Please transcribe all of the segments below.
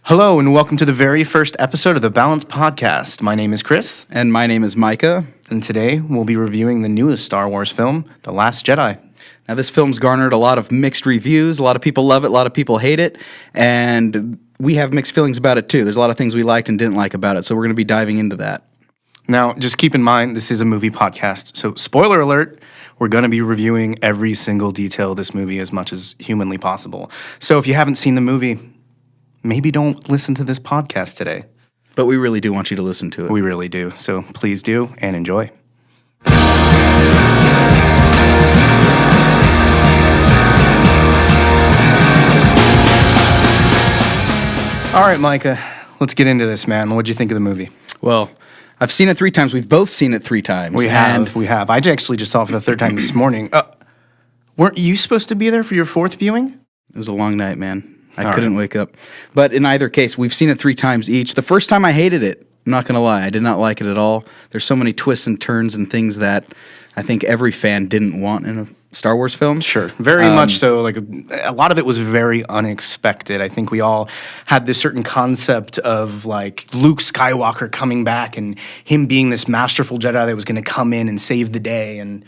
Hello, and welcome to the very first episode of the Balance Podcast. My name is Chris, And my name is Micah. and today we'll be reviewing the newest Star Wars film, The Last Jedi. Now, this film's garnered a lot of mixed reviews. A lot of people love it, a lot of people hate it, and we have mixed feelings about it too. There's a lot of things we liked and didn't like about it, so we're going to be diving into that. Now, just keep in mind, this is a movie podcast, so spoiler alert, we're going to be reviewing every single detail of this movie as much as humanly possible. So if you haven't seen the movie, maybe don't listen to this podcast today. But we really do want you to listen to it. We really do, so please do and enjoy. All right, Micah, let's get into this, man. What'd you think of the movie? Well, I've seen it 3 times. We've both seen it 3 times. We have. I actually just saw it for the third time this morning. Weren't you supposed to be there for your 4th viewing? It was a long night, man. I couldn't wake up. But in either case, we've seen it 3 times each. The first time I hated it. I'm not going to lie. I did not like it at all. There's so many twists and turns and things that I think every fan didn't want in a Star Wars film. Sure. Very much so. Like a lot of it was very unexpected. I think we all had this certain concept of like Luke Skywalker coming back and him being this masterful Jedi that was going to come in and save the day. And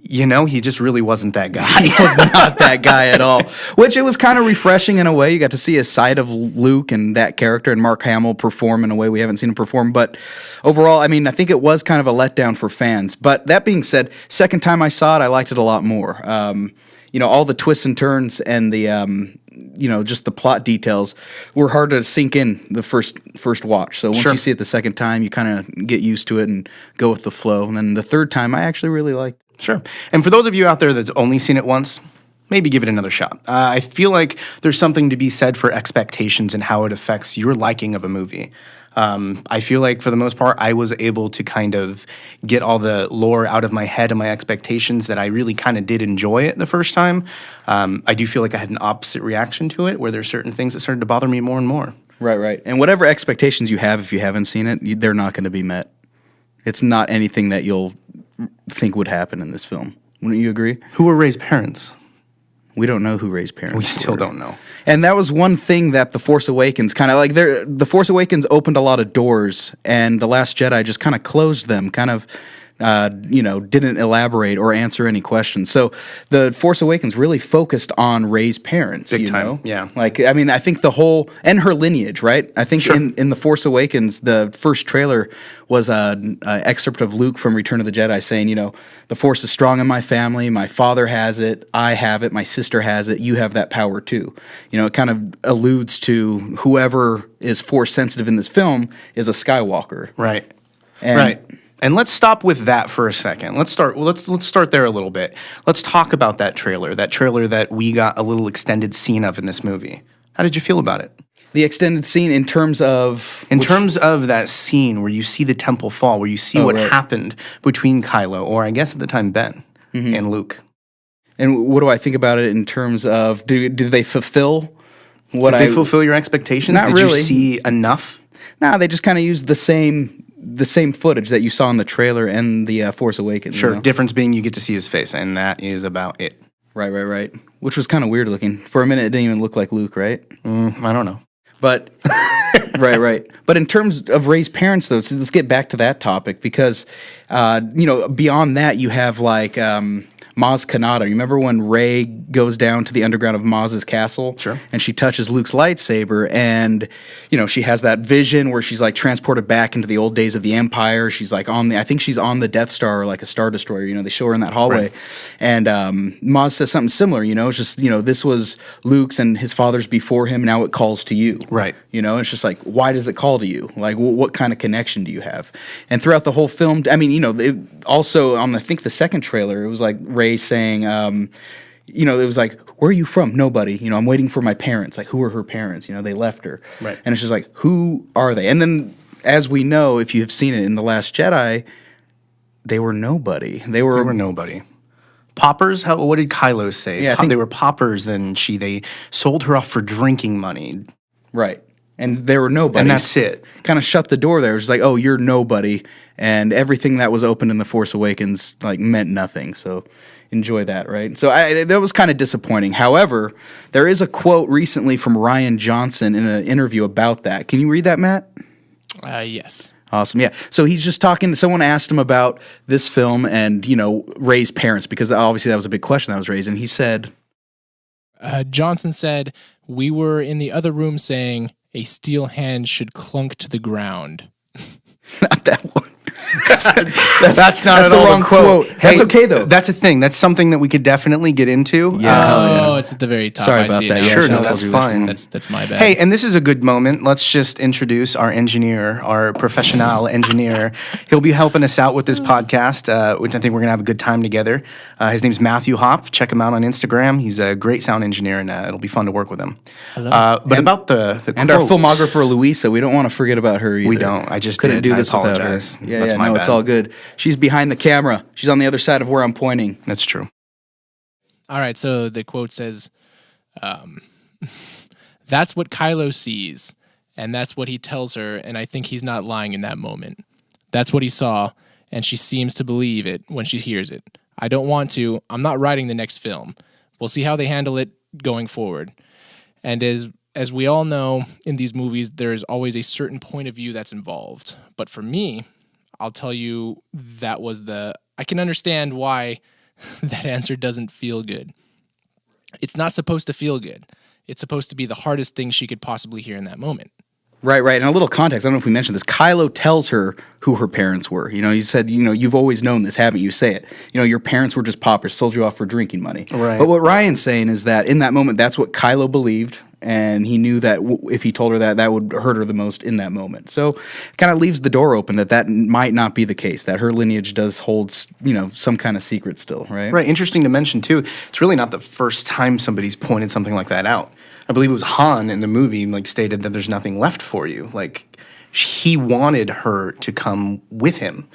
you know, he just really wasn't that guy. He was not that guy at all. Which it was kind of refreshing in a way. You got to see a side of Luke and that character and Mark Hamill perform in a way we haven't seen him perform. But overall, I mean, I think it was kind of a letdown for fans. But that being said, second time I saw it, I liked it a lot more. All the twists and turns and the just the plot details were hard to sink in the first watch. So once you see it the second time, you kind of get used to it and go with the flow. And then the third time, I actually really liked. Sure. And for those of you out there that's only seen it once, maybe give it another shot. I feel like there's something to be said for expectations and how it affects your liking of a movie. I feel like for the most part, I was able to kind of get all the lore out of my head and my expectations that I really kind of did enjoy it the first time. I do feel like I had an opposite reaction to it where there's certain things that started to bother me more and more. Right. And whatever expectations you have, if you haven't seen it, they're not going to be met. It's not anything that you'll think would happen in this film. Wouldn't you agree? Who were Rey's parents? We don't know who Rey's parents were. We still don't know. And that was one thing that The Force Awakens kind of like, The Force Awakens opened a lot of doors, and The Last Jedi just kind of closed them, kind of, didn't elaborate or answer any questions. So The Force Awakens really focused on Rey's parents. Big time, yeah. Like, I mean, I think the whole, and her lineage, right? I think in The Force Awakens, the first trailer was an excerpt of Luke from Return of the Jedi saying, the Force is strong in my family, my father has it, I have it, my sister has it, you have that power too. It kind of alludes to whoever is Force sensitive in this film is a Skywalker. Right. And let's stop with that for a second. Let's start there a little bit. Let's talk about that trailer that we got a little extended scene of in this movie. How did you feel about it? The extended scene in terms of... In terms of that scene where you see the temple fall, where you see what happened between Kylo, or I guess at the time Ben, and Luke. And what do I think about it in terms of, do they fulfill what Did they fulfill your expectations? Not really. Did you see enough? No, they just kind of used the same footage that you saw in the trailer and the Force Awakens. Sure, difference being you get to see his face, and that is about it. Right. Which was kind of weird looking. For a minute, it didn't even look like Luke, right? I don't know. But, right. But in terms of Rey's parents, though, so let's get back to that topic because, beyond that, you have like Maz Kanata. You remember when Rey goes down to the underground of Maz's castle? Sure. And she touches Luke's lightsaber, and she has that vision where she's like transported back into the old days of the Empire. She's like I think she's on the Death Star or like a Star Destroyer. They show her in that hallway, right. And Maz says something similar. It's just this was Luke's and his father's before him. Now it calls to you. Right. It's just like, why does it call to you? Like, what kind of connection do you have? And throughout the whole film, I mean, also on I think the second trailer, it was like Rey saying, it was like, where are you from? Nobody. I'm waiting for my parents. Like, who are her parents? They left her. Right. And it's just like, who are they? And then, as we know, if you have seen it in The Last Jedi, they were nobody. They were nobody. Paupers? What did Kylo say? Yeah, I think they were paupers. Then they sold her off for drinking money. Right. and there were nobodies. And that's it. Kind of shut the door there. It was like, oh, you're nobody, and everything that was open in The Force Awakens like meant nothing. So enjoy that, right? So that was kind of disappointing. However, there is a quote recently from Rian Johnson in an interview about that. Can you read that, Matt? Yes. Awesome. Yeah. So he's just talking. Someone asked him about this film and, Rey's parents, because obviously that was a big question that was raised. And he said, Johnson said, "We were in the other room saying a steel hand should clunk to the ground." not that one. That's not that's at the all wrong a quote. That's okay, though. That's a thing. That's something that we could definitely get into. Oh, it's at the very top. Sorry I about see it that. now. Yeah, Sure, I no, told that's you fine. That's my bad. Hey, and this is a good moment. Let's just introduce our engineer, our professional engineer. He'll be helping us out with this podcast, which I think we're going to have a good time together. His name's Matthew Hopf. Check him out on Instagram. He's a great sound engineer, and it'll be fun to work with him. About the And our quotes, filmographer, Louisa, we don't want to forget about her either. We don't. I just couldn't did. do I this without her. apologize. Yeah, That's my no, bad. it's all good. She's behind the camera. She's on the other side of where I'm pointing. That's true. All right, so the quote says, "That's what Kylo sees, and that's what he tells her, and I think he's not lying in that moment. That's what he saw, and she seems to believe it when she hears it. I don't want to. I'm not writing the next film. We'll see how they handle it going forward. And as we all know, in these movies, there is always a certain point of view that's involved. But for me, I'll tell you I can understand why that answer doesn't feel good. It's not supposed to feel good. It's supposed to be the hardest thing she could possibly hear in that moment." Right. And a little context, I don't know if we mentioned this. Kylo tells her who her parents were. He said, you've always known this, haven't you? Say it. Your parents were just paupers, sold you off for drinking money. Right. But what Ryan's saying is that in that moment, that's what Kylo believed, and he knew that if he told her that would hurt her the most in that moment. So it kind of leaves the door open that might not be the case, that her lineage does hold, some kind of secret still, right? Right. Interesting to mention, too, it's really not the first time somebody's pointed something like that out. I believe it was Han in the movie, stated that there's nothing left for you. He wanted her to come with him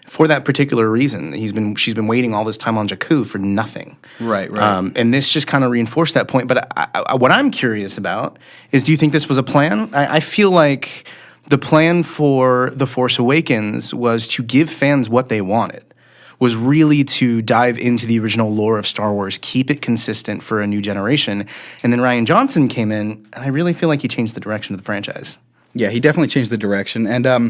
for that particular reason. She's been waiting all this time on Jakku for nothing. Right. And this just kind of reinforced that point. But what I'm curious about is, do you think this was a plan? I feel like the plan for The Force Awakens was to give fans what they wanted. Was really to dive into the original lore of Star Wars, keep it consistent for a new generation. And then Rian Johnson came in, and I really feel like he changed the direction of the franchise. Yeah, he definitely changed the direction. And I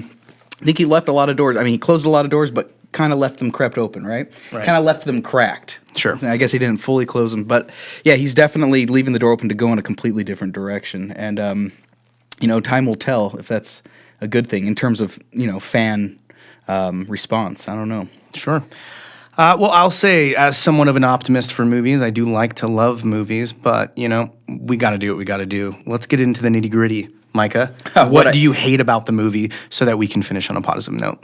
think he left a lot of doors. I mean, he closed a lot of doors, but kind of left them crept open, right? Kind of left them cracked. Sure. I guess he didn't fully close them. But, yeah, he's definitely leaving the door open to go in a completely different direction. And, time will tell if that's a good thing in terms of, fan response. I don't know. Sure. Well, I'll say, as somewhat of an optimist for movies, I do like to love movies, but, we got to do what we got to do. Let's get into the nitty-gritty. Micah, what do you hate about the movie so that we can finish on a positive note?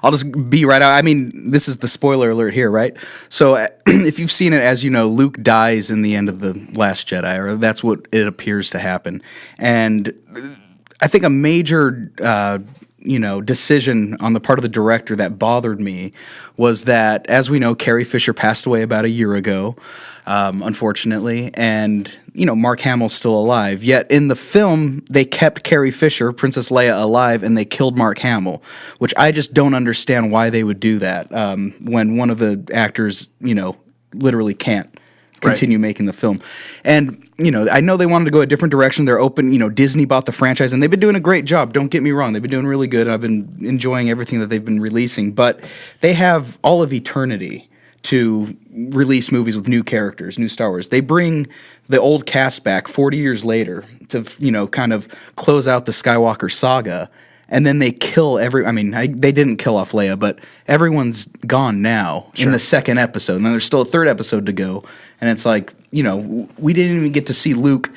I'll just be right out. I mean, this is the spoiler alert here, right? So if you've seen it, as you know, Luke dies in the end of The Last Jedi, or that's what it appears to happen. And I think a major decision on the part of the director that bothered me was that, as we know, Carrie Fisher passed away about a year ago, unfortunately, and Mark Hamill's still alive. Yet in the film, they kept Carrie Fisher, Princess Leia, alive, and they killed Mark Hamill, which I just don't understand why they would do that when one of the actors, literally can't continue making the film. And I know they wanted to go a different direction. They're open. Disney bought the franchise, and they've been doing a great job. Don't get me wrong. They've been doing really good. I've been enjoying everything that they've been releasing. But they have all of eternity to release movies with new characters, new Star Wars. They bring the old cast back 40 years later to, kind of close out the Skywalker saga. And then they kill they didn't kill off Leia, but everyone's gone now in the second episode. And there's still a third episode to go. And it's like, we didn't even get to see Luke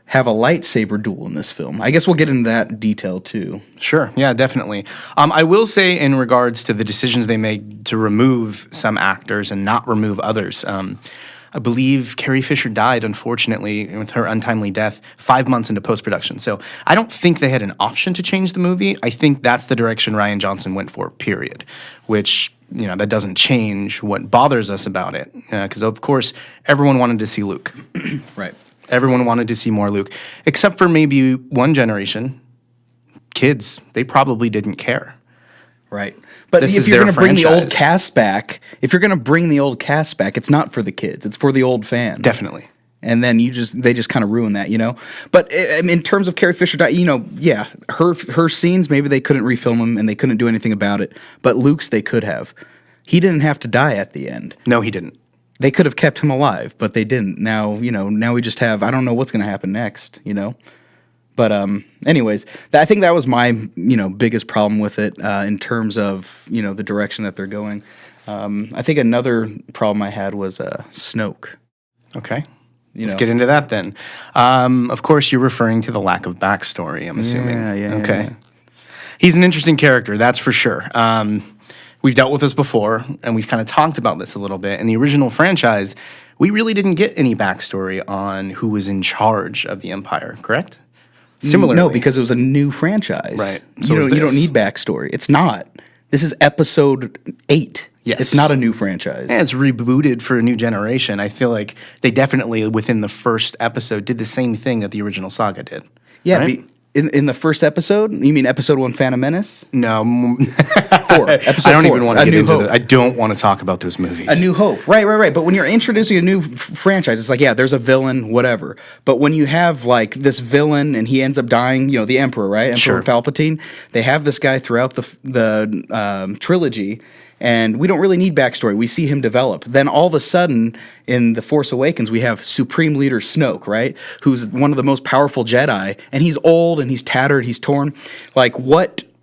have a lightsaber duel in this film. I guess we'll get into that detail too. Sure. Yeah, definitely. I will say, in regards to the decisions they made to remove some actors and not remove others, I believe Carrie Fisher died, unfortunately, with her untimely death 5 months into post-production. So I don't think they had an option to change the movie. I think that's the direction Rian Johnson went for, period. Which, that doesn't change what bothers us about it. Because, of course, everyone wanted to see Luke. Right. Everyone wanted to see more Luke, except for maybe one generation. Kids, they probably didn't care. Right. But This if is you're their going to bring the old franchise. cast back, it's not for the kids. It's for the old fans. Definitely. And then they just kind of ruin that, you know. But in terms of Carrie Fisher, yeah, her scenes, maybe they couldn't refilm them and they couldn't do anything about it. But Luke's, they could have. He didn't have to die at the end. No, he didn't. They could have kept him alive, but they didn't. Now we just have, I don't know what's going to happen next, you know. But anyways, I think that was my biggest problem with it in terms of the direction that they're going. I think another problem I had was Snoke. Okay. Let's get into that then. Of course, you're referring to the lack of backstory, I'm assuming. Yeah. Okay. Yeah. He's an interesting character, that's for sure. We've dealt with this before, and we've kind of talked about this a little bit. In the original franchise, we really didn't get any backstory on who was in charge of the Empire, correct? Similarly. No, because it was a new franchise. Right. So you don't need backstory. It's not. This is episode 8. Yes. It's not a new franchise. And it's rebooted for a new generation. I feel like they definitely, within the first episode, did the same thing that the original saga did. Yeah, right? in the first episode, you mean episode 1, Phantom Menace? No. 4. Episode I don't 4, even want to A get New into Hope. it. I don't want to talk about those movies. A New Hope. Right. But when you're introducing a new franchise, it's like, yeah, there's a villain, whatever. But when you have like this villain and he ends up dying, the Emperor, right? Emperor Sure. Palpatine. They have this guy throughout the trilogy. And we don't really need backstory. We see him develop. Then all of a sudden, in The Force Awakens, we have Supreme Leader Snoke, right? Who's one of the most powerful Jedi. And he's old and he's tattered, he's torn. Like,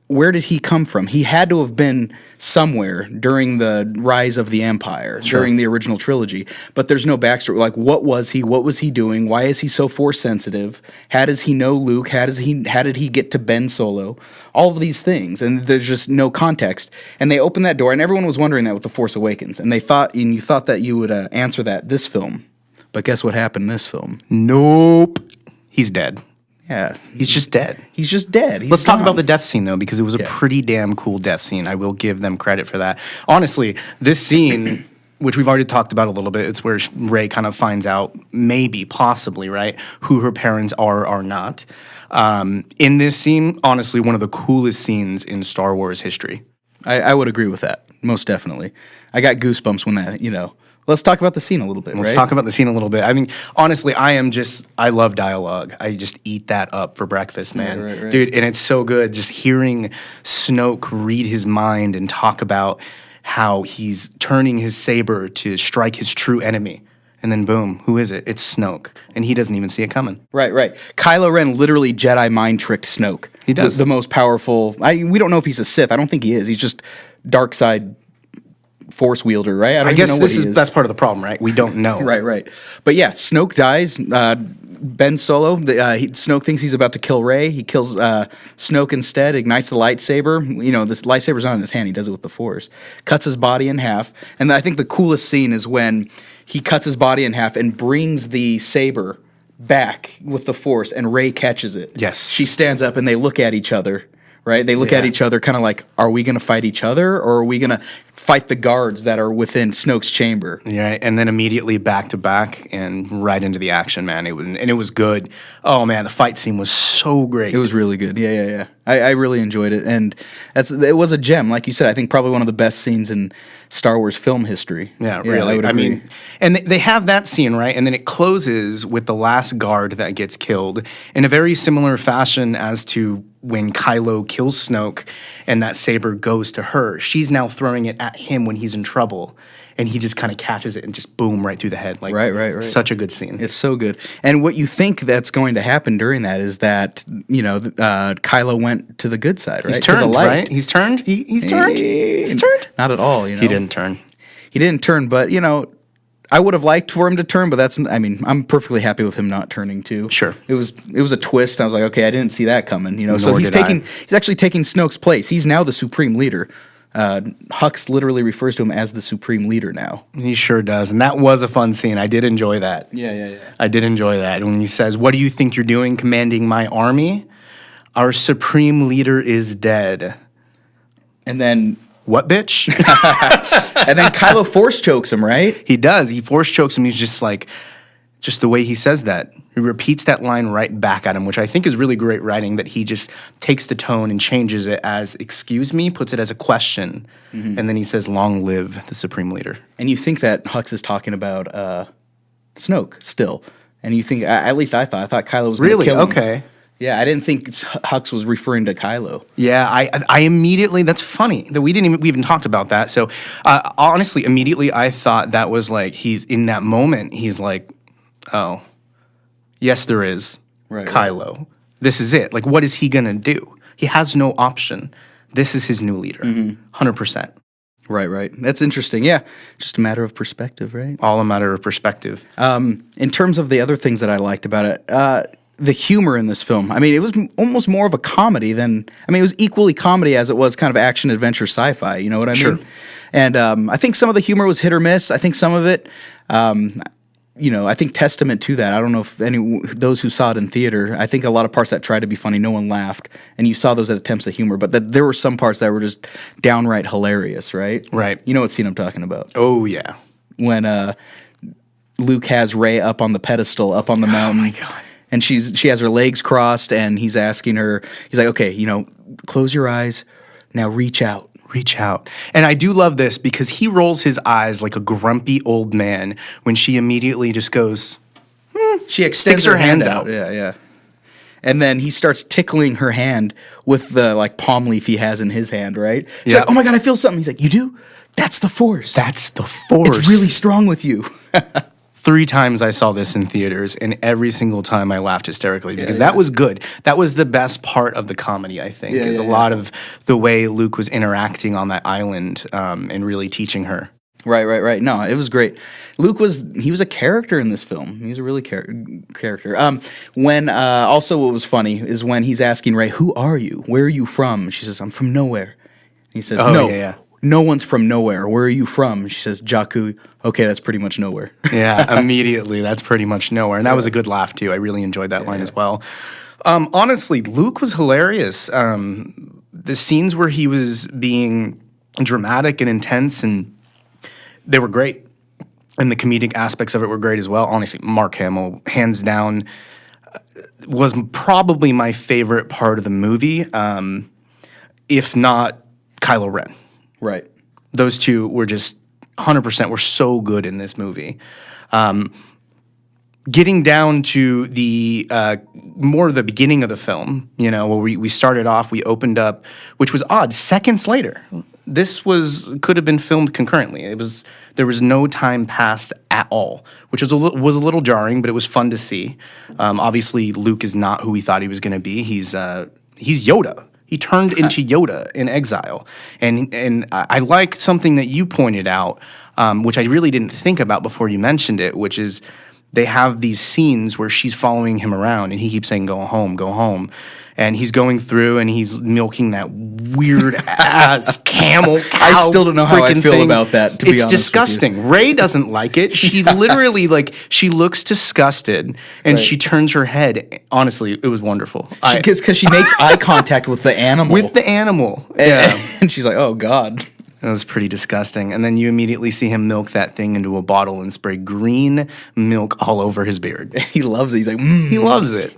where did he come from? He had to have been somewhere during the rise of the Empire, during the original trilogy. But there's no backstory. Like, what was he? What was he doing? Why is he so force sensitive? How does he know Luke? How did he get to Ben Solo? All of these things, and there's just no context. And they opened that door, and everyone was wondering that with The Force Awakens. And you thought that you would answer that this film. But guess what happened in this film? Nope. He's dead. Yeah, He's just dead. he's just dead. Let's talk about the death scene, though, because it was a pretty damn cool death scene. I will give them credit for that. Honestly, this scene, which we've already talked about a little bit, it's where Rey kind of finds out, maybe, possibly, right, who her parents are or not. In this scene, honestly, one of the coolest scenes in Star Wars history. I would agree with that, most definitely. I got goosebumps when that. Let's talk about the scene a little bit, Let's right? talk about the scene a little bit. I mean, honestly, I love dialogue. I just eat that up for breakfast, man. Right. Dude, and it's so good just hearing Snoke read his mind and talk about how he's turning his saber to strike his true enemy. And then boom, who is it? It's Snoke. And he doesn't even see it coming. Right. Kylo Ren literally Jedi mind tricked Snoke. He does. The most powerful. We don't know if he's a Sith. I don't think he is. He's just dark side force wielder, right? I guess that's part of the problem, right? We don't know. Right. But yeah, Snoke dies. Ben Solo, Snoke thinks he's about to kill Rey. He kills Snoke instead, ignites the lightsaber. This lightsaber's not in his hand. He does it with the Force. Cuts his body in half. And I think the coolest scene is when he cuts his body in half and brings the saber back with the Force, and Rey catches it. Yes. She stands up, and they look at each other, right? They look at each other kind of like, are we going to fight each other, or are we going to fight the guards that are within Snoke's chamber? Yeah, and then immediately back to back and right into the action, man. It was good. Oh man, the fight scene was so great. It was really good. Yeah. I really enjoyed it, and it was a gem, like you said. I think probably one of the best scenes in Star Wars film history. Yeah, really. I mean, and they have that scene, right? And then it closes with the last guard that gets killed in a very similar fashion as to when Kylo kills Snoke and that saber goes to her. She's now throwing it at him when he's in trouble, and he just kind of catches it and just boom right through the head. Like, right. Such a good scene. It's so good. And what you think that's going to happen during that is that, Kylo went to the good side, right? He's turned, to the light. right? He's turned? He's turned? He's turned? Not at all, He didn't turn. He didn't turn, but, I would have liked for him to turn, but I'm perfectly happy with him not turning too. Sure. It was a twist. I was like, okay, I didn't see that coming, So Nor he's did I. he's actually taking Snoke's place. He's now the supreme leader. Hux literally refers to him as the supreme leader now. He sure does. And that was a fun scene. I did enjoy that. Yeah. I did enjoy that. When he says, "What do you think you're doing commanding my army? Our supreme leader is dead." And then What, bitch? Kylo force chokes him, right? He does. He force chokes him. He's just like, just the way he says that. He repeats that line right back at him, which I think is really great writing, that he just takes the tone and changes it as, excuse me, puts it as a question, and then he says, long live the Supreme Leader. And you think that Hux is talking about Snoke still. And you think, at least I thought Kylo was going to kill him. Okay. Yeah, I didn't think Hux was referring to Kylo. Yeah, I immediately, that's funny that we even talked about that. So honestly, immediately I thought that was like, he's in that moment, he's like, oh, yes, there is Kylo. Right. This is it. Like, what is he going to do? He has no option. This is his new leader, 100%. Right. That's interesting. Yeah, just a matter of perspective, right? All a matter of perspective. In terms of the other things that I liked about it, the humor in this film. I mean, it was almost more of a comedy than, it was equally comedy as it was kind of action, adventure, sci-fi. You know what I mean? And I think some of the humor was hit or miss. I think some of it, I think testament to that. I don't know if those who saw it in theater, I think a lot of parts that tried to be funny, no one laughed, and you saw those attempts at humor. But there were some parts that were just downright hilarious, right? Right. You know what scene I'm talking about? Oh yeah. When Luke has Rey up on the pedestal, up on the mountain. Oh my God. And she has her legs crossed, and he's asking her, he's like, okay, close your eyes, now reach out. Reach out. And I do love this because he rolls his eyes like a grumpy old man when she immediately just goes, She extends her hands out. Yeah. And then he starts tickling her hand with the palm leaf he has in his hand, right? She's like, oh my God, I feel something. He's like, you do? That's the Force. That's the Force. It's really strong with you. 3 times I saw this in theaters, and every single time I laughed hysterically because that was good. That was the best part of the comedy, I think, is a lot of the way Luke was interacting on that island and really teaching her. Right. No, it was great. Luke was a character in this film. He was a really character. When also what was funny is when he's asking Rey, "Who are you? Where are you from?" She says, "I'm from nowhere." And he says, No one's from nowhere. Where are you from?" She says, "Jakku." Okay, that's pretty much nowhere. Yeah, immediately, that's pretty much nowhere. And that was a good laugh, too. I really enjoyed that line as well. Honestly, Luke was hilarious. The scenes where he was being dramatic and intense, and they were great. And the comedic aspects of it were great as well. Honestly, Mark Hamill, hands down, was probably my favorite part of the movie, if not Kylo Ren. Right. Those two were just 100% were so good in this movie. Getting down to the more of the beginning of the film, where we started off, we opened up, which was odd, seconds later. This could have been filmed concurrently. There was no time passed at all, which was a little jarring, but it was fun to see. Obviously, Luke is not who he thought he was going to be. He's Yoda. He turned into Yoda in exile. And I like something that you pointed out, which I really didn't think about before you mentioned it, which is they have these scenes where she's following him around and he keeps saying, go home, go home. And he's going through and he's milking that weird ass camel cow. I still don't know how I feel about that, to be honest. It's disgusting. Rey doesn't like it. She literally, she looks disgusted and she turns her head. Honestly, it was wonderful. Because she makes eye contact with the animal. Yeah. And she's like, oh, God. It was pretty disgusting. And then you immediately see him milk that thing into a bottle and spray green milk all over his beard. He loves it. He's like, He loves it.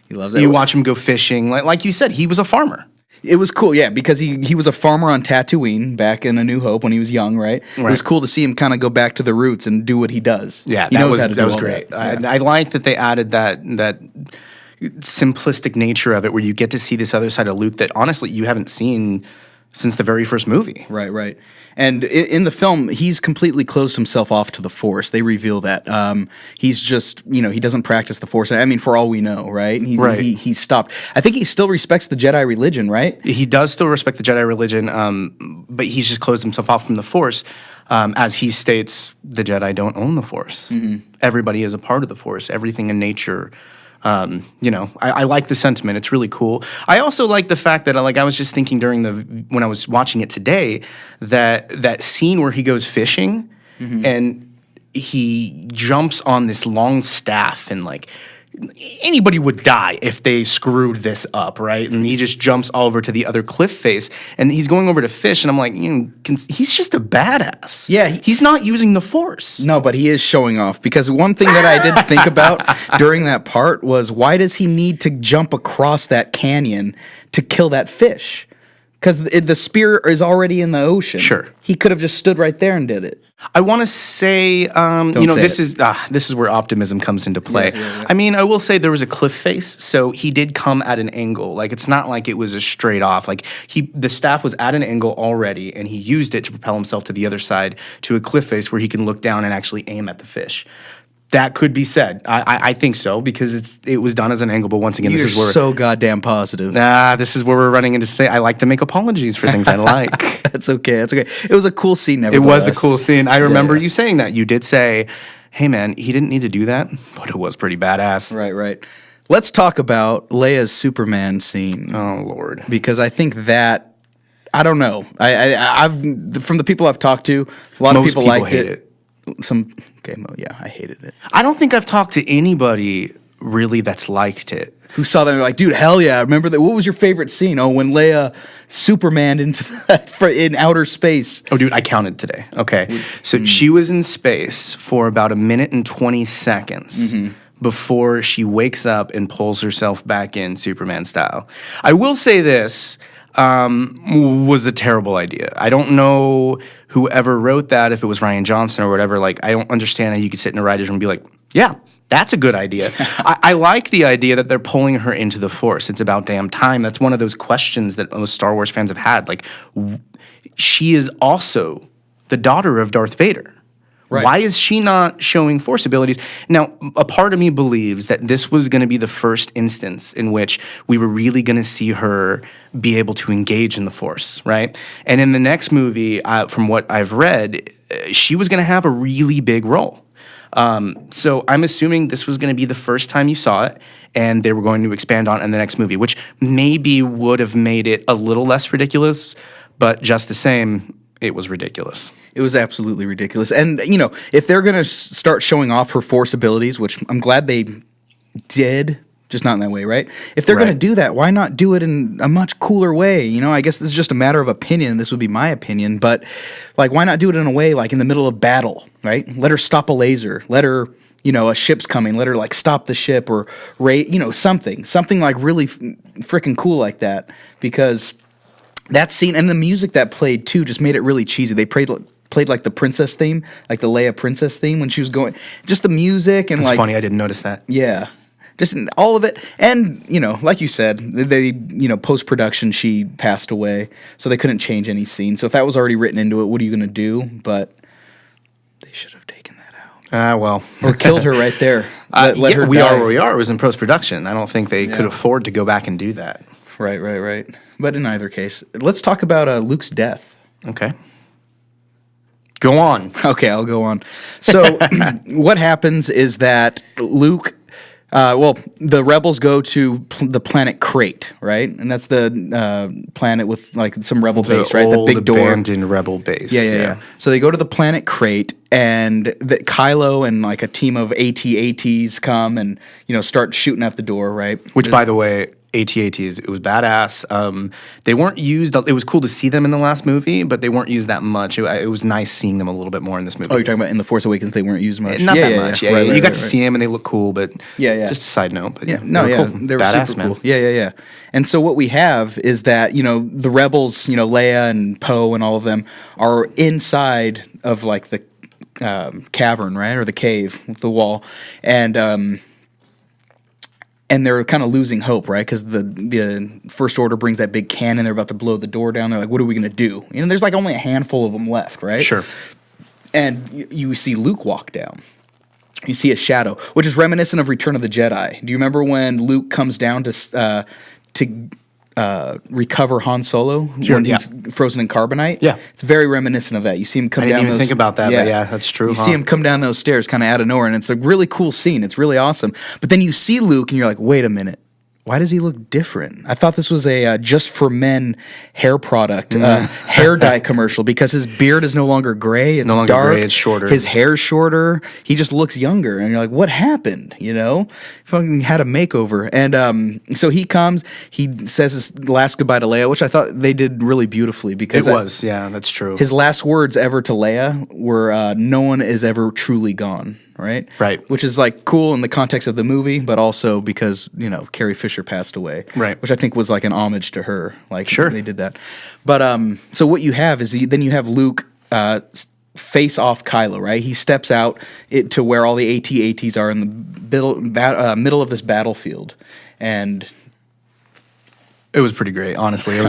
He loves it. You watch him go fishing. Like you said, he was a farmer. It was cool, yeah, because he was a farmer on Tatooine back in A New Hope when he was young, right? It was cool to see him kind of go back to the roots and do what he does. Yeah, he knows how to do all great. That. I like that they added that simplistic nature of it where you get to see this other side of Luke that honestly you haven't seen since the very first movie. Right. And in the film, he's completely closed himself off to the Force. They reveal that. He's just, he doesn't practice the Force. I mean, for all we know, right? He stopped. I think he still respects the Jedi religion, right? He does still respect the Jedi religion, but he's just closed himself off from the Force. As he states, the Jedi don't own the Force. Mm-hmm. Everybody is a part of the Force. Everything in nature. I like the sentiment. It's really cool. I also like the fact that, I was just thinking when I was watching it today, that scene where he goes fishing and he jumps on this long staff and anybody would die if they screwed this up, right? And he just jumps all over to the other cliff face, and he's going over to fish, and I'm like, he's just a badass. Yeah, he's not using the Force. No, but he is showing off, because one thing that I did think about during that part was, why does he need to jump across that canyon to kill that fish? Because the spear is already in the ocean. Sure. He could have just stood right there and did it. I want to say, this is where optimism comes into play. Yeah. I mean, I will say there was a cliff face, so he did come at an angle. Like, it's not like it was a straight off. Like, the staff was at an angle already, and he used it to propel himself to the other side to a cliff face where he can look down and actually aim at the fish. That could be said. I think so, because it was done as an angle. But once again, You're this is where so goddamn positive. this is where we're running into say I like to make apologies for things I like. That's okay. That's okay. It was a cool scene. It Nevertheless. was a cool scene. I remember yeah. you saying that. You did say, "Hey, man, he didn't need to do that, but it was pretty badass." Right. Let's talk about Leia's Superman scene. Oh Lord, because I think that, I don't know. I've from the people I've talked to, a lot of Most people people liked hate it. I hated it. I don't think I've talked to anybody really that's liked it. Who saw that and were like, dude, hell yeah! Remember that? What was your favorite scene? Oh, when Leia Superman in outer space. Oh, dude, I counted today. Okay, so she was in space for about 1:20 seconds. Before she wakes up and pulls herself back in Superman style. I will say this was a terrible idea. I don't know whoever wrote that, if it was Ryan Johnson or whatever. Like, I don't understand how you could sit in a writer's room and be like, yeah, that's a good idea. I like the idea that they're pulling her into the Force. It's about damn time. That's one of those questions that most Star Wars fans have had. Like, she is also the daughter of Darth Vader. Right. Why is she not showing Force abilities? Now, a part of me believes that this was going to be the first instance in which we were really going to see her be able to engage in the Force, right? And in the next movie, from what I've read, she was going to have a really big role. So I'm assuming this was going to be the first time you saw it, and they were going to expand on it in the next movie, which maybe would have made it a little less ridiculous, but just the same, it was ridiculous. It was absolutely ridiculous. And, if they're going to start showing off her Force abilities, which I'm glad they did, just not in that way, right? If they're going to do that, why not do it in a much cooler way? I guess this is just a matter of opinion. This would be my opinion. But, why not do it in a way like in the middle of battle, right? Let her stop a laser. Let her, a ship's coming. Let her, stop the ship or, something like really freaking cool like that. Because that scene and the music that played too just made it really cheesy. They played like the princess theme, like the Leia princess theme when she was going. Just the music and It's funny, I didn't notice that. Yeah, just all of it. And like you said, they post production she passed away, so they couldn't change any scene. So if that was already written into it, what are you gonna do? But they should have taken that out. Well, or killed her right there. Let her we die. are where we are. It was in post production. I don't think they could afford to go back and do that. Right. But in either case, let's talk about Luke's death. Okay. Go on. Okay, I'll go on. So what happens is that Luke, the rebels go to the planet Crate, right? And that's the planet with some rebel base, right? The big door. Abandoned rebel base. Yeah. So they go to the planet Crate, and Kylo and a team of AT-ATs come and start shooting at the door, right? Which, by the way, AT-ATs, it was badass. They weren't used. It was cool to see them in the last movie, but they weren't used that much. It was nice seeing them a little bit more in this movie. Oh, you're talking about in The Force Awakens they weren't used much? Not that much. Yeah. Right, you got to see them and they look cool, but Just a side note. But they were badass, super man. cool. Yeah. And so what we have is that the rebels, Leia and Poe and all of them are inside of the cavern, right, or the cave with the wall, and they're kind of losing hope, right? Because the First Order brings that big cannon. They're about to blow the door down. They're like, what are we going to do? There's only a handful of them left, right? Sure. And you see Luke walk down. You see a shadow, which is reminiscent of Return of the Jedi. Do you remember when Luke comes down to recover Han Solo when he's frozen in carbonite? Yeah. It's very reminiscent of that. You see him come down I didn't even think about that, but yeah, that's true. You see him come down those stairs kind of out of nowhere, and it's a really cool scene. It's really awesome. But then you see Luke, and you're like, wait a minute. why does he look different? I thought this was a just for men hair product, hair dye commercial, because his beard is no longer gray. It's No longer dark. gray, it's shorter. His hair's shorter. He just looks younger. And you're like, what happened? You know? Fucking had a makeover. And so he comes, he says his last goodbye to Leia, which I thought they did really beautifully, because It was, yeah, that's true. his last words ever to Leia were, no one is ever truly gone. Right? Right. Which is like cool in the context of the movie, but also because, you know, Carrie Fisher passed away. Right. Which I think was like an homage to her. Like, Sure. they did that. But so what you have is then you have Luke face off Kylo, right? He steps out to where all the AT-ATs are in the middle of this battlefield. And It was pretty great, honestly. It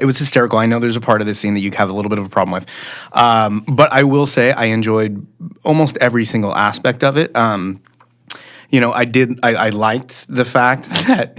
was hysterical. I know there's a part of this scene that you have a little bit of a problem with, but I will say I enjoyed almost every single aspect of it. You know, I liked the fact that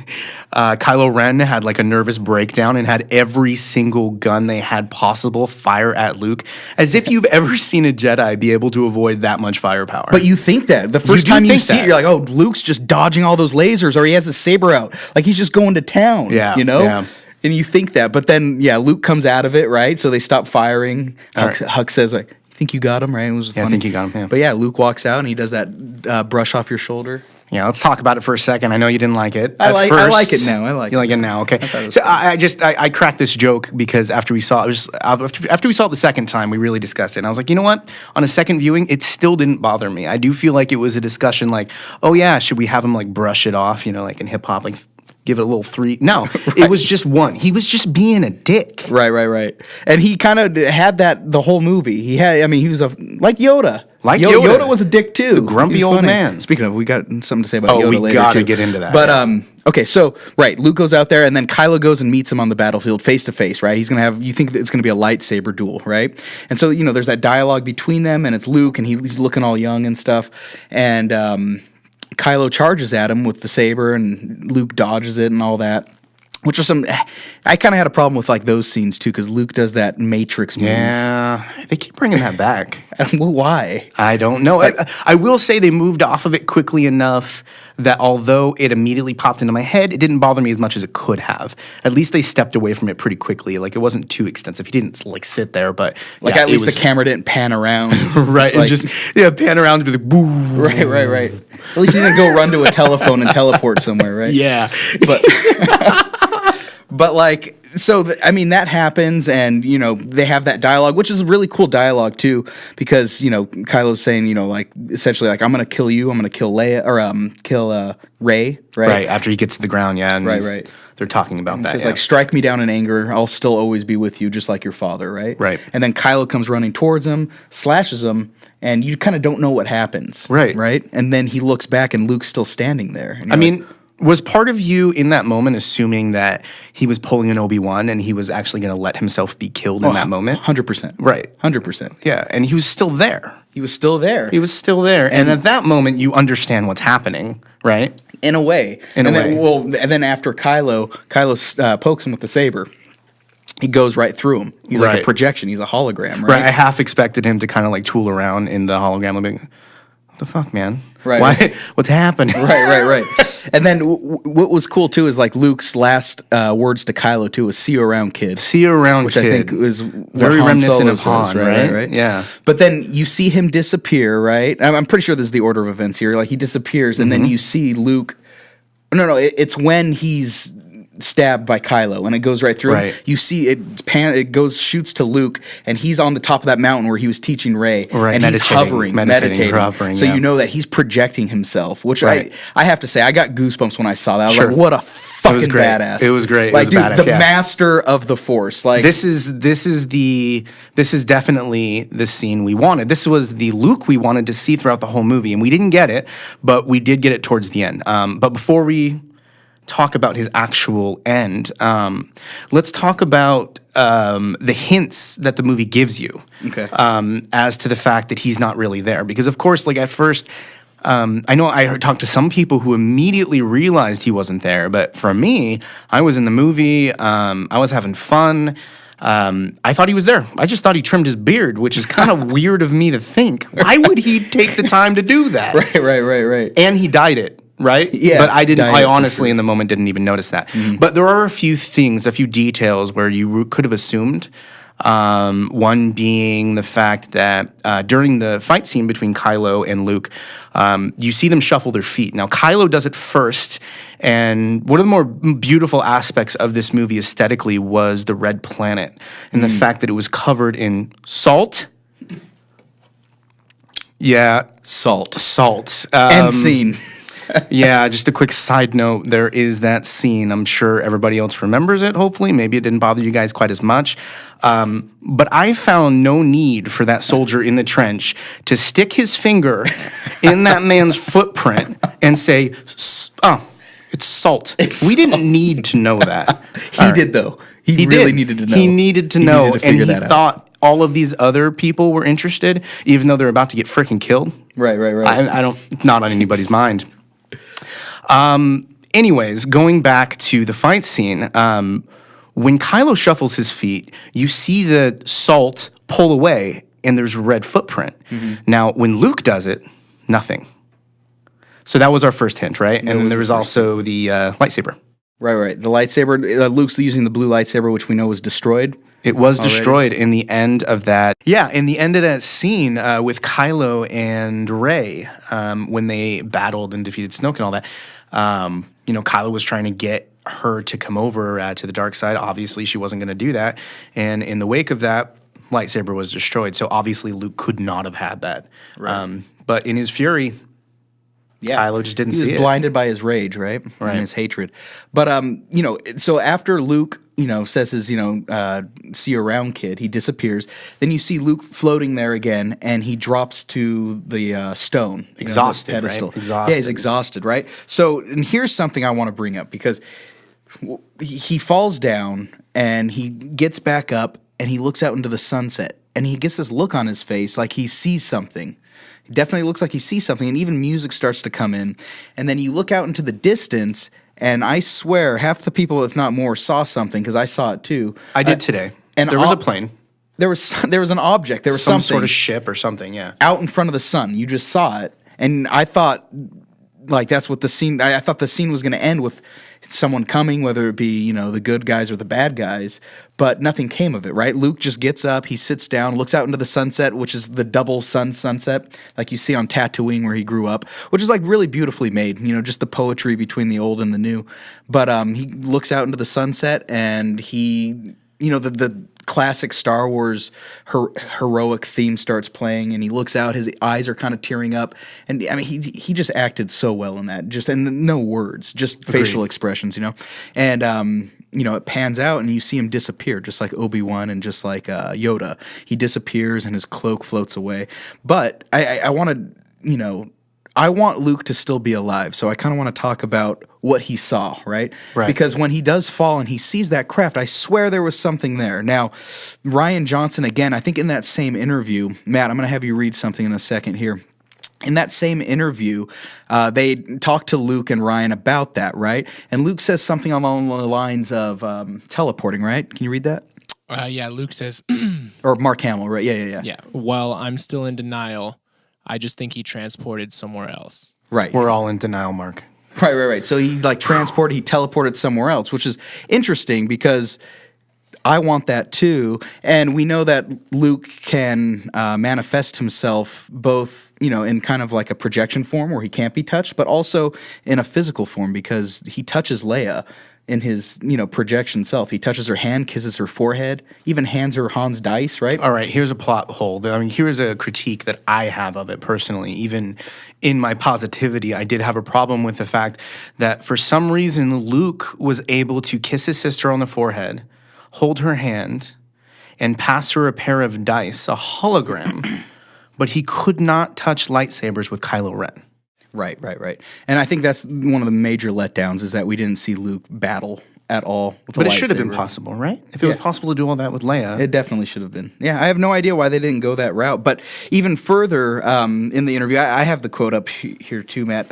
Kylo Ren had like a nervous breakdown and had every single gun they had possible fire at Luke, as if you've ever seen a Jedi be able to avoid that much firepower. But you think that. The first do time you think see that. it, you're like, oh, Luke's just dodging all those lasers, or he has his saber out. Like, he's just going to town, Yeah, you know? yeah. And you think that. But then, yeah, Luke comes out of it, right? So they stop firing. Huck says, like, you think you got him, right? It was funny. I think you got him, yeah. But yeah, Luke walks out, and he does that brush off your shoulder. Yeah, let's talk about it for a second. I know you didn't like it. I at like first. it now. I like You it like it now, okay? thought it was So I cracked this joke because after we saw it, after we saw it the second time, we really discussed it. And I was like, you know what? On a second viewing, it still didn't bother me. I do feel like it was a discussion like, oh yeah, should we have him like brush it off? You know, like in hip hop, like give it a little 3. No, it was just 1. He was just being a dick. Right. And he kind of had that the whole movie. He was like Yoda. Like Yoda. Yoda. Yoda was a dick too. grumpy He was old funny. man. Speaking of, we got something to say about Oh, Yoda we later gotta too. get into that, But yeah. okay, so right, Luke goes out there, and then Kylo goes and meets him on the battlefield face to face. Right, he's gonna have. You think that it's gonna be a lightsaber duel, right? And so there's that dialogue between them, and it's Luke, and he's looking all young and stuff, and Kylo charges at him with the saber, and Luke dodges it and all that. Which are I kind of had a problem with like those scenes too, because Luke does that Matrix move. Yeah, they keep bringing that back. Well, why? I don't know. I will say they moved off of it quickly enough that although it immediately popped into my head, it didn't bother me as much as it could have. At least they stepped away from it pretty quickly. Like, it wasn't too extensive. He didn't like sit there, but Like, yeah, at least the camera didn't pan around. right, and like- just pan around to the boom. Right. At least he didn't go run to a telephone and teleport somewhere, right? Yeah, But like, so that happens, and they have that dialogue, which is really cool dialogue too, because Kylo's saying like essentially like, I'm gonna kill you, I'm gonna kill Leia, or kill Rey, right? right after he gets to the ground. Yeah, and Right. They're talking about that. Says Yeah. like, strike me down in anger, I'll still always be with you, just like your father, right? Right. And then Kylo comes running towards him, slashes him, and you kind of don't know what happens. Right. And then he looks back, and Luke's still standing there. And I you're mean, was part of you in that moment assuming that he was pulling an Obi-Wan and he was actually going to let himself be killed in that moment? 100%. Right. 100%. Yeah, and he was still there. He was still there. He was still there, and at that moment, you understand what's happening, right? In a way. In a way. And then after Kylo pokes him with the saber, he goes right through him. He's like a Right. projection. He's a hologram, Right. I right? half expected him to kind of like tool around in the hologram, like, what the fuck, man? Right. Why? What's happening? Right. And then what was cool too is like Luke's last words to Kylo too was "See you around, kid." See you around, Which kid. I think was what Very Han reminiscent Solo of says, Han, right? Yeah. But then you see him disappear, right? I'm pretty sure this is the order of events here. Like, he disappears, and then you see Luke. No, it's when he's stabbed by Kylo, and it goes right through him. Right. You see it goes shoots to Luke, and he's on the top of that mountain where he was teaching Rey, Right, and he's meditating, meditating. hovering, So yeah. you know that he's projecting himself, which Right. I have to say, I got goosebumps when I saw that. I was Sure. like, what a fucking great. badass. It was great. It Like, was dude, badass, the yeah. master of the Force. Like, This is definitely the scene we wanted. This was the Luke we wanted to see throughout the whole movie, and we didn't get it, but we did get it towards the end. But before we talk about his actual end, let's talk about the hints that the movie gives you. Okay. As to the fact that he's not really there, because of course, like at first. I know I talked to some people who immediately realized he wasn't there, but for me, I was in the movie, I was having fun. I thought he was there. I just thought he trimmed his beard, which is kind of weird of me to think. Why would he take the time to do that? right. And he dyed it. right? Yeah, But I didn't. diet I for honestly, sure. in the moment, didn't even notice that. But there are a few things, a few details where you could have assumed. One being the fact that during the fight scene between Kylo and Luke, you see them shuffle their feet. Now, Kylo does it first, and one of the more beautiful aspects of this movie aesthetically was the red planet and the fact that it was covered in salt. Yeah, Salt. salt. End scene. Yeah, just a quick side note. There is that scene. I'm sure everybody else remembers it, hopefully. Maybe it didn't bother you guys quite as much. But I found no need for that soldier in the trench to stick his finger in that man's footprint and say, oh, it's salt. We didn't need to know that. He did, though. He really needed to know. He needed to know. Needed to And figure he that out. thought all of these other people were interested, even though they're about to get freaking killed. Right. I don't, not on anybody's mind. Anyways, going back to the fight scene, when Kylo shuffles his feet, you see the salt pull away and there's a red footprint. Now, when Luke does it, nothing. So that was our first hint, right? And then there was also the lightsaber. Right. The lightsaber, Luke's using the blue lightsaber, which we know was destroyed. It was destroyed in the end of that. Yeah, in the end of that scene with Kylo and Rey, when they battled and defeated Snoke and all that. Kylo was trying to get her to come over to the dark side. Obviously, she wasn't going to do that. And in the wake of that, lightsaber was destroyed. So obviously, Luke could not have had that. Right. But in his fury, Kylo just didn't see it. He was blinded by his rage, right? And his hatred. But, so after Luke, says his, see you around, kid, he disappears. Then you see Luke floating there again, and he drops to the stone. Exhausted, the pedestal. right? Exhausted. Yeah, he's exhausted, right? So, and here's something I want to bring up, because he falls down, and he gets back up, and he looks out into the sunset, and he gets this look on his face like he sees something. It definitely looks like he sees something, and even music starts to come in. And then you look out into the distance, and I swear half the people, if not more, saw something, because I saw it too. I did today. And there was a plane. There was an object. There was Some something sort of ship or something, yeah. out in front of the sun. You just saw it, and I thought, like, that's what the scene. I thought the scene was going to end with someone coming, whether it be the good guys or the bad guys. But nothing came of it. Right? Luke just gets up. He sits down, looks out into the sunset, which is the double sunset, like you see on Tatooine where he grew up, which is like really beautifully made. Just the poetry between the old and the new. But he looks out into the sunset, and he, the classic Star Wars heroic theme starts playing, and he looks out. His eyes are kind of tearing up, and I mean, he just acted so well in that. And no words, just facial expressions, And it pans out, and you see him disappear, just like Obi-Wan and just like Yoda. He disappears, and his cloak floats away. But I want to, I want Luke to still be alive, so I kind of want to talk about what he saw, right? Because when he does fall and he sees that craft, I swear there was something there. Now, Rian Johnson, again, I think in that same interview, Matt, I'm going to have you read something in a second here. In that same interview, they talked to Luke and Ryan about that, right? And Luke says something along the lines of teleporting, right? Can you read that? Yeah, Luke says, Or Mark Hamill, right? Yeah. yeah, well, I'm still in denial. I just think he transported somewhere else. Right. We're all in denial, Mark. Right. So he teleported somewhere else, which is interesting because I want that too. And we know that Luke can manifest himself both, in kind of like a projection form where he can't be touched, but also in a physical form because he touches Leia in his, projection self. He touches her hand, kisses her forehead, even hands her Han's dice, right? All right, here's a plot hole. I mean, here's a critique that I have of it personally. Even in my positivity, I did have a problem with the fact that for some reason Luke was able to kiss his sister on the forehead, hold her hand, and pass her a pair of dice, a hologram, but he could not touch lightsabers with Kylo Ren. Right. And I think that's one of the major letdowns is that we didn't see Luke battle at all with a But it should have been lightsaber. possible, right? If it was possible to do all that with Leia. It definitely should have been. Yeah, I have no idea why they didn't go that route. But even further in the interview, I have the quote up here too, Matt.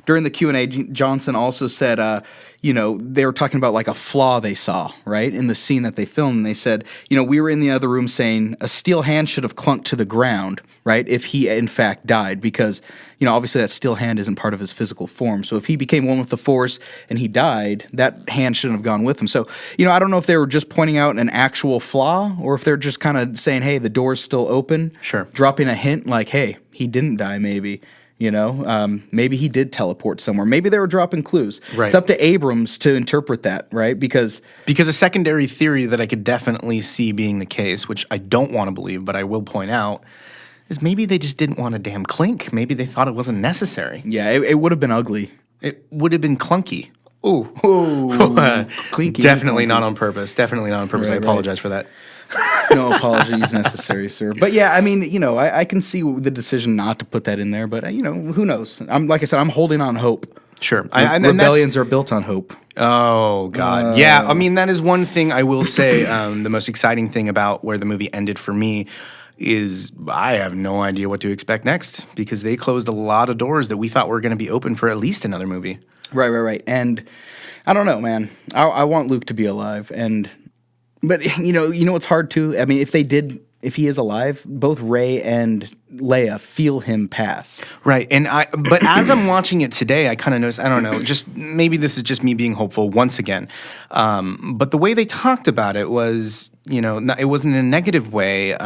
During the Q&A, Johnson also said, they were talking about like a flaw they saw, right, in the scene that they filmed. And they said, we were in the other room saying a steel hand should have clunked to the ground, right, if he in fact died. Because, obviously that still hand isn't part of his physical form. So if he became one with the Force and he died, that hand shouldn't have gone with him. So, I don't know if they were just pointing out an actual flaw or if they're just kind of saying, hey, the door's still open. Sure. Dropping a hint like, hey, he didn't die maybe. Maybe he did teleport somewhere. Maybe they were dropping clues. Right. It's up to Abrams to interpret that, right? Because a secondary theory that I could definitely see being the case, which I don't want to believe, but I will point out, is maybe they just didn't want a damn clink. Maybe they thought it wasn't necessary. yeah, it would have been ugly. It would have been clunky. Ooh. Clinky. Definitely not on purpose. Definitely not on purpose. I Right, apologize for that. No apologies necessary, sir. But yeah, I mean, I can see the decision not to put that in there, but who knows? Like I said, I'm holding on hope. Sure. Rebellions are built on hope. Oh, God. Yeah, I mean, that is one thing I will say. The most exciting thing about where the movie ended for me is I have no idea what to expect next because they closed a lot of doors that we thought were going to be open for at least another movie. Right. And I don't know, man. I want Luke to be alive. But what's hard too? I mean, if he is alive, both Rey and Leia feel him pass. Right. But as I'm watching it today, I kind of noticed, I don't know, just maybe this is just me being hopeful once again. But the way they talked about it was, it wasn't in a negative way.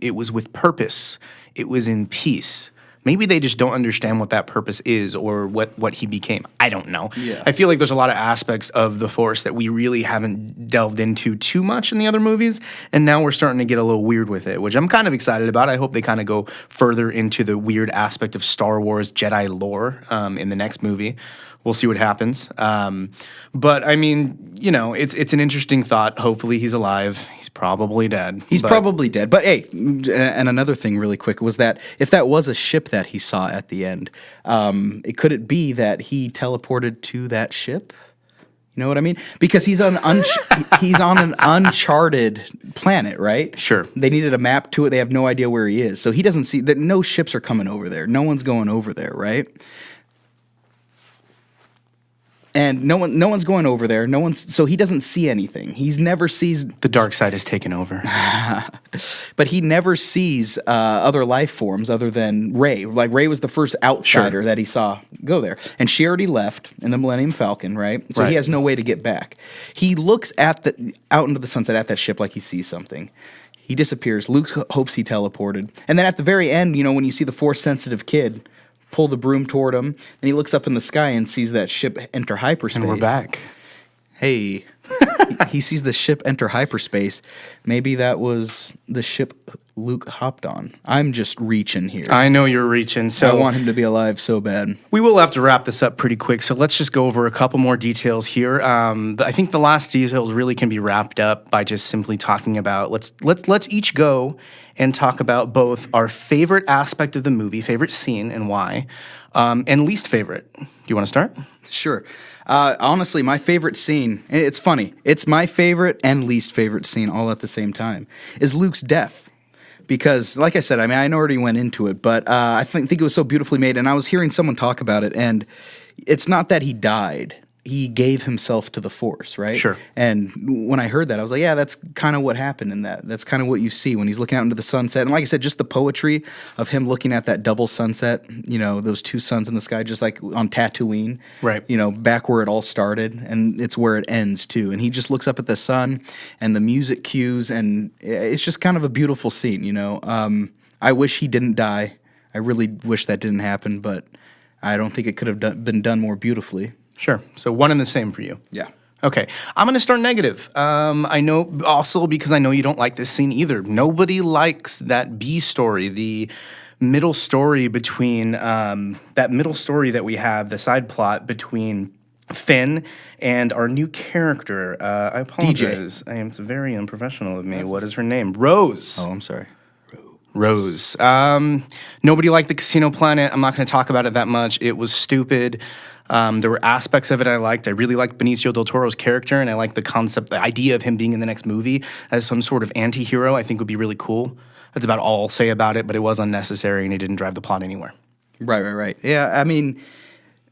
It was with purpose. It was in peace. Maybe they just don't understand what that purpose is or what he became. I don't know. Yeah. I feel like there's a lot of aspects of the Force that we really haven't delved into too much in the other movies, and now we're starting to get a little weird with it, which I'm kind of excited about. I hope they kind of go further into the weird aspect of Star Wars Jedi lore in the next movie. We'll see what happens. But I mean, it's an interesting thought. Hopefully he's alive. He's probably dead. He's probably dead. But hey, and another thing really quick was that if that was a ship that he saw at the end, could it be that he teleported to that ship? You know what I mean? Because he's on an uncharted planet, right? Sure. They needed a map to it. They have no idea where he is. So he doesn't see that no ships are coming over there. No one's going over there, right? And no one's going over there. So he doesn't see anything. He's never sees. The dark side has taken over. But he never sees other life forms other than Rey. Like Rey was the first outsider that he saw go there, and she already left in the Millennium Falcon, right? So he has no way to get back. He looks out into the sunset at that ship like he sees something. He disappears. Luke hopes he teleported, and then at the very end, when you see the Force-sensitive kid pull the broom toward him, and he looks up in the sky and sees that ship enter hyperspace. And we're back. Hey. He sees the ship enter hyperspace. Maybe that was the ship Luke hopped on. I'm just reaching here. I know you're reaching. So I want him to be alive so bad. We will have to wrap this up pretty quick, so let's just go over a couple more details here. I think the last details really can be wrapped up by just simply talking about let's each go and talk about both our favorite aspect of the movie, favorite scene and why, and least favorite. Do you want to start? Sure. Honestly, my favorite scene, and it's funny, it's my favorite and least favorite scene all at the same time, is Luke's death. Because, like I said, I mean, I already went into it, but I think it was so beautifully made, and I was hearing someone talk about it, and it's not that he died. He gave himself to the Force, right? Sure. And when I heard that, I was like, yeah, that's kind of what happened in that. That's kind of what you see when he's looking out into the sunset. And like I said, just the poetry of him looking at that double sunset, those two suns in the sky, just like on Tatooine. Right. Back where it all started, and it's where it ends, too. And he just looks up at the sun, and the music cues, and it's just kind of a beautiful scene, I wish he didn't die. I really wish that didn't happen, but I don't think it could have been done more beautifully. Sure. So one and the same for you. Yeah. Okay. I'm going to start negative. I know also because I know you don't like this scene either. Nobody likes that B story, the middle story between that middle story that we have, the side plot between Finn and our new character. I apologize. It's very unprofessional of me. What is her name? Rose. Oh, I'm sorry. Rose. Nobody liked the Casino Planet. I'm not going to talk about it that much. It was stupid. There were aspects of it I liked. I really liked Benicio del Toro's character, and I liked the concept, the idea of him being in the next movie as some sort of anti-hero. I think would be really cool. That's about all I'll say about it, but it was unnecessary, and it didn't drive the plot anywhere. Right. Yeah, I mean,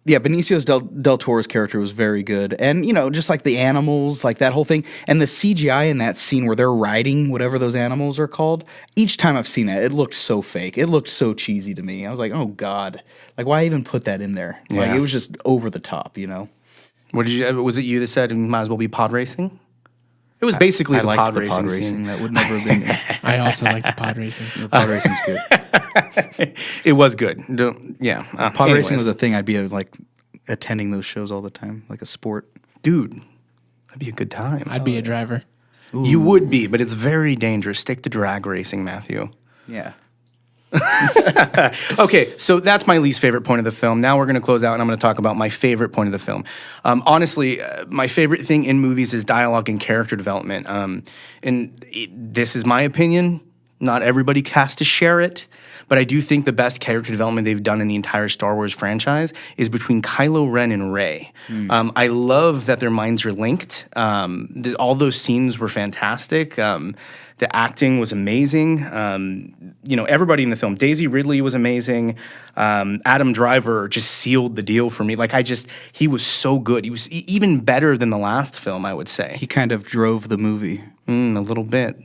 Yeah, Benicio del Toro's character was very good. And, just like the animals, like that whole thing. And the CGI in that scene where they're riding whatever those animals are called, each time I've seen that, it looked so fake. It looked so cheesy to me. I was like, oh, God. Like, why even put that in there? Like, Yeah. it was just over the top, What did you? Was it you that said it might as well be pod racing? It was basically I the liked pod the racing. pod racing. That would never have been me. I also like the pod racing. The pod racing's good. It was good. Pod racing was a thing. I'd be attending those shows all the time, like a sport. dude. That'd be a good time. I'd be a driver. You would be, but it's very dangerous. Stick to drag racing, Matthew. Yeah. Okay, so that's my least favorite point of the film. Now we're going to close out, and I'm going to talk about my favorite point of the film. Honestly, my favorite thing in movies is dialogue and character development. This is my opinion. Not everybody has to share it, but I do think the best character development they've done in the entire Star Wars franchise is between Kylo Ren and Rey. I love that their minds are linked. All those scenes were fantastic. The acting was amazing. Everybody in the film. Daisy Ridley was amazing. Adam Driver just sealed the deal for me. He was so good. He was even better than the last film, I would say. He kind of drove the movie. A little bit.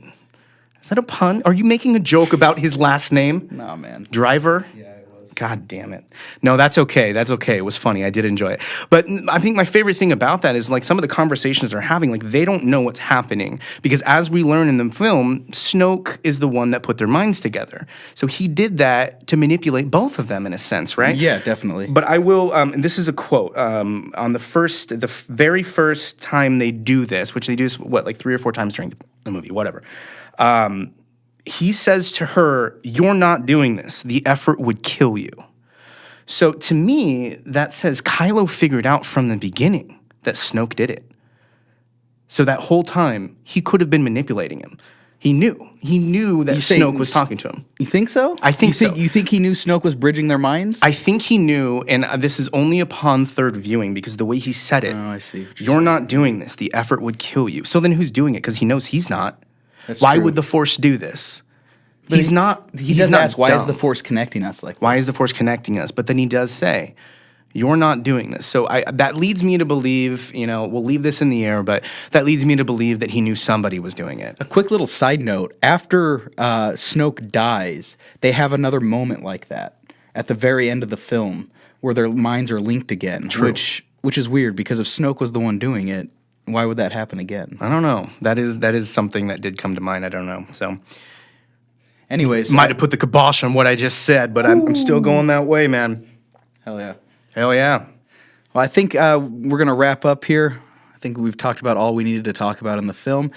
Is that a pun? Are you making a joke about his last name? Nah, man. Driver? Yeah, it was. God damn it. No, that's okay. That's okay. It was funny. I did enjoy it. But I think my favorite thing about that is some of the conversations they're having, they don't know what's happening. Because as we learn in the film, Snoke is the one that put their minds together. So he did that to manipulate both of them in a sense, right? Yeah, definitely. But I will, and this is a quote, on the very first time they do this, which they do 3 or 4 times during the movie, whatever. He says to her, "You're not doing this. The effort would kill you." So to me, that says Kylo figured out from the beginning that Snoke did it. So that whole time, he could have been manipulating him. He knew. He knew that Snoke was talking to him. You think so? I think so. You think he knew Snoke was bridging their minds? I think he knew, and this is only upon third viewing because the way he said it. Oh, I see. You're not doing this. The effort would kill you. So then who's doing it? Because he knows he's not. That's Why true. would the Force do this? But He's not. He does ask, why is dumb. the Force connecting us like Why is the Force connecting us? But then he does say, "You're not doing this." So that leads me to believe. We'll leave this in the air, but that leads me to believe that he knew somebody was doing it. A quick little side note. After Snoke dies, they have another moment like that at the very end of the film where their minds are linked again. True. Which is weird because if Snoke was the one doing it, why would that happen again? I don't know. That is something that did come to mind. I don't know. So Anyways, might have put the kibosh on what I just said, but I'm still going that way, man. hell yeah. Hell yeah. Well, I think we're going to wrap up here. I think we've talked about all we needed to talk about in the film.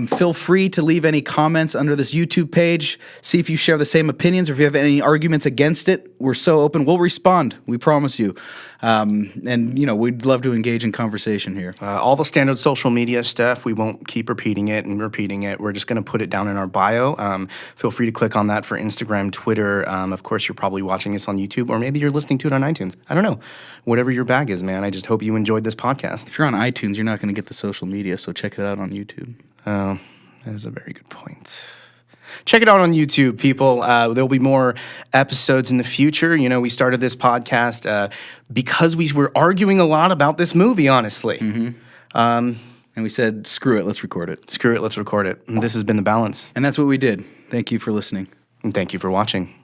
Feel free to leave any comments under this YouTube page. See if you share the same opinions or if you have any arguments against it. We're so open. We'll respond. We promise you. We'd love to engage in conversation here. All the standard social media stuff, we won't keep repeating it. We're just going to put it down in our bio. Feel free to click on that for Instagram, Twitter. Of course, you're probably watching this on YouTube, or maybe you're listening to it on iTunes. I don't know. Whatever your bag is, man. I just hope you enjoyed this podcast. If you're on iTunes, you're not going to get the social media, so check it out on YouTube. Oh, that is a very good point. Check it out on YouTube, people. There'll be more episodes in the future. We started this podcast because we were arguing a lot about this movie, honestly. Mm-hmm. And we said, screw it, let's record it. Screw it, let's record it. And this has been The Balance. And that's what we did. Thank you for listening. And thank you for watching.